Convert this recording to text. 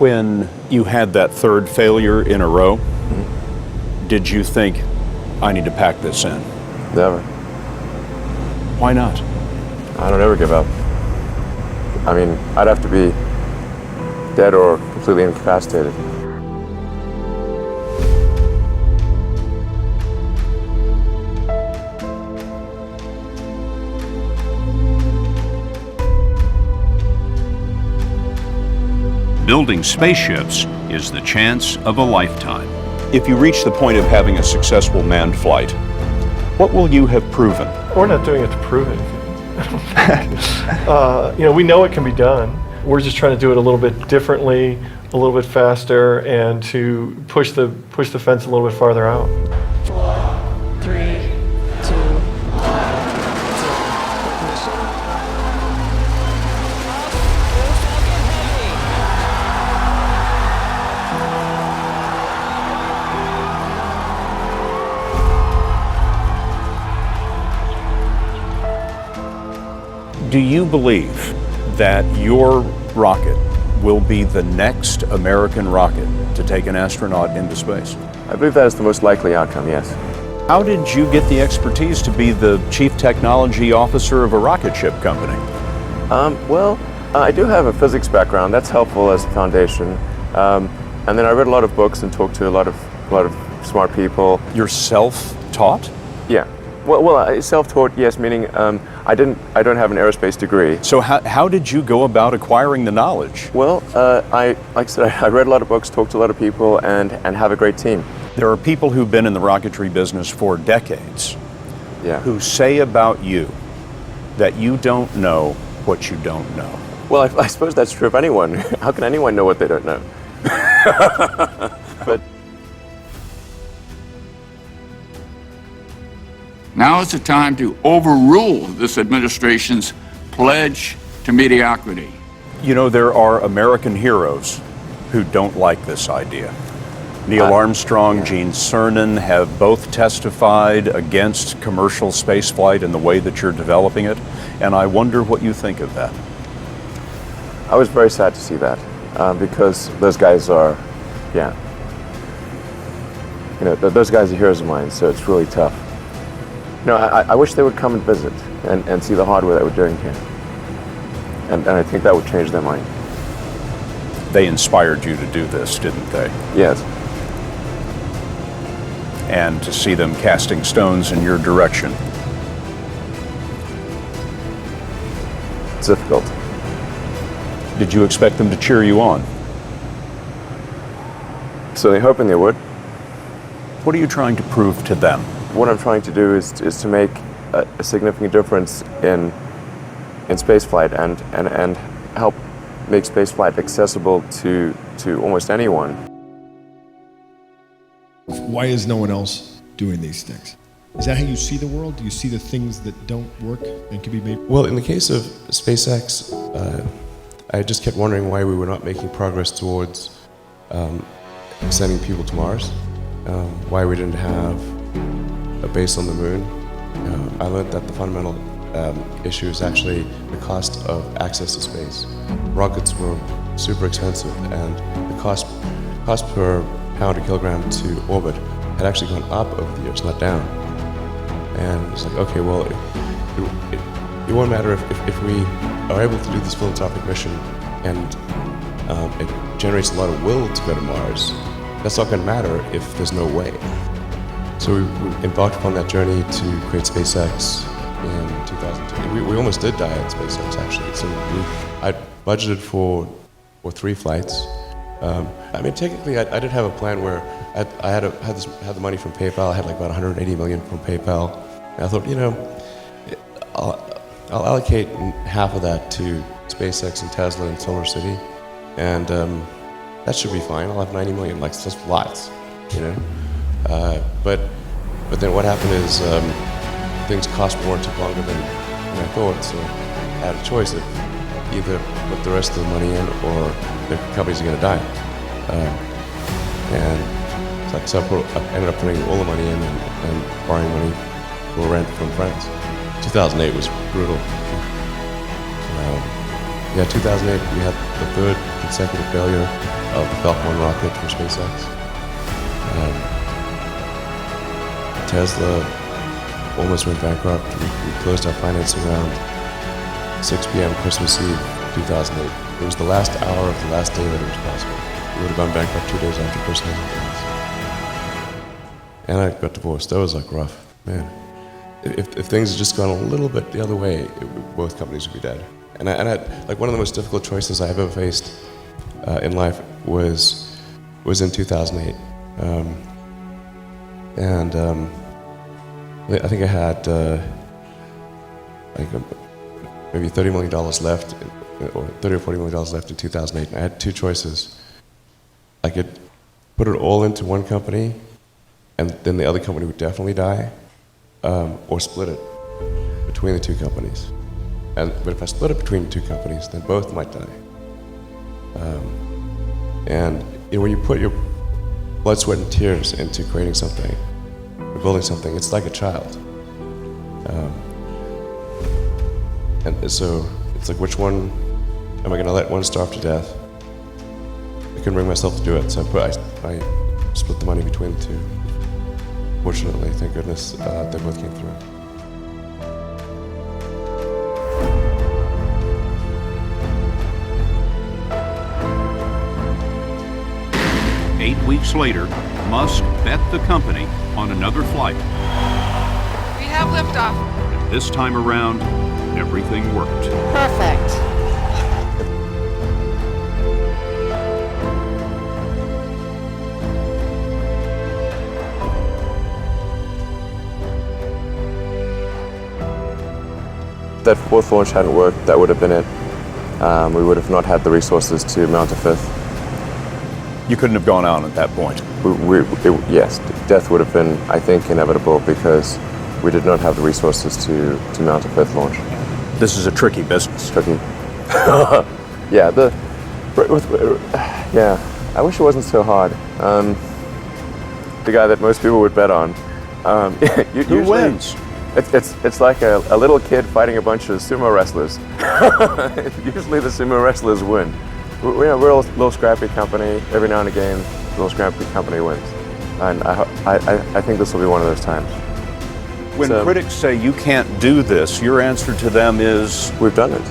When you had that third failure in a row, did you think, I need to pack this in? Never. Why not? I don't ever give up. I mean, I'd have to be dead or completely incapacitated. Building spaceships is the chance of a lifetime. If you reach the point of having a successful manned flight, what will you have proven? We're not doing it to prove anything. We know it can be done. We're just trying to do it a little bit differently, a little bit faster, and to push the fence a little bit farther out. 4, 3, 2, 1. Do you believe that your rocket will be the next American rocket to take an astronaut into space? I believe that is the most likely outcome, yes. How did you get the expertise to be the chief technology officer of a rocket ship company? I do have a physics background. That's helpful as a foundation. And then I read a lot of books and talked to a lot of smart people. You're self-taught? Yeah. Well, self-taught, yes, meaning I don't have an aerospace degree. So how did you go about acquiring the knowledge? Well, like I said, I read a lot of books, talked to a lot of people, and have a great team. There are people who've been in the rocketry business for decades who say about you that you don't know what you don't know. Well, I suppose that's true of anyone. How can anyone know what they don't know? But now is the time to overrule this administration's pledge to mediocrity. You know, there are American heroes who don't like this idea. Neil Armstrong, Gene Cernan have both testified against commercial spaceflight and the way that you're developing it, and I wonder what you think of that. I was very sad to see that because those guys are, those guys are heroes of mine, so it's really tough. I wish they would come and visit and see the hardware that we're doing here. And I think that would change their mind. They inspired you to do this, didn't they? Yes. And to see them casting stones in your direction. It's difficult. Did you expect them to cheer you on? So they're hoping they would. What are you trying to prove to them? What I'm trying to do is to make a significant difference in spaceflight and help make spaceflight accessible to almost anyone. Why is no one else doing these things? Is that how you see the world? Do you see the things that don't work and can be made? Well, in the case of SpaceX, I just kept wondering why we were not making progress towards sending people to Mars, why we didn't have a base on the moon. I learned that the fundamental issue is actually the cost of access to space. Rockets were super expensive, and the cost per pound or kilogram to orbit had actually gone up over the years, not down. And it's like, okay, well, it won't matter if we are able to do this philanthropic mission and it generates a lot of will to go to Mars. That's not going to matter if there's no way. So we embarked upon that journey to create SpaceX in 2002. We almost did die at SpaceX, actually. So I budgeted for 3 flights. I mean, technically, I did have a plan where I had the money from PayPal. I had like about 180 million from PayPal. And I thought, I'll allocate half of that to SpaceX and Tesla and Solar City, and that should be fine. I'll have 90 million. Like, that's lots, But then what happened is things cost more and took longer than I thought. So I had a choice of either put the rest of the money in or the companies are going to die. So I ended up putting all the money in and borrowing money for rent from friends. 2008 was brutal. 2008 we had the 3rd consecutive failure. of the Falcon 1 rocket from SpaceX. Tesla almost went bankrupt. We closed our financing around 6 p.m. Christmas Eve 2008. It was the last hour of the last day that it was possible. We would have gone bankrupt 2 days after Christmas. And I got divorced. That was like rough, man. If things had just gone a little bit the other way, both companies would be dead. And I like one of the most difficult choices I've ever faced in life was in 2008. I think I had maybe $30 million left, or $30 or $40 million left in 2008. And I had two choices. I could put it all into one company, and then the other company would definitely die, or split it between the two companies. But if I split it between the two companies, then both might die. And when you put your blood, sweat, and tears into creating something, or building something, it's like a child. And so it's like, which one am I going to let one starve to death? I couldn't bring myself to do it, so I split the money between the two. Fortunately, thank goodness, they both came through. Eight weeks later, Musk bet the company on another flight. We have liftoff. And this time around, everything worked. Perfect. If that fourth launch hadn't worked, that would have been it. We would have not had the resources to mount a fifth. You couldn't have gone on at that point. Yes, death would have been, I think, inevitable because we did not have the resources to mount a fifth launch. This is a tricky business. Tricky. Yeah, I wish it wasn't so hard. The guy that most people would bet on. Who wins? It's like a little kid fighting a bunch of sumo wrestlers. Usually the sumo wrestlers win. We're a little scrappy company. Every now and again, a little scrappy company wins. And I think this will be one of those times. When critics say you can't do this, your answer to them is? We've done it.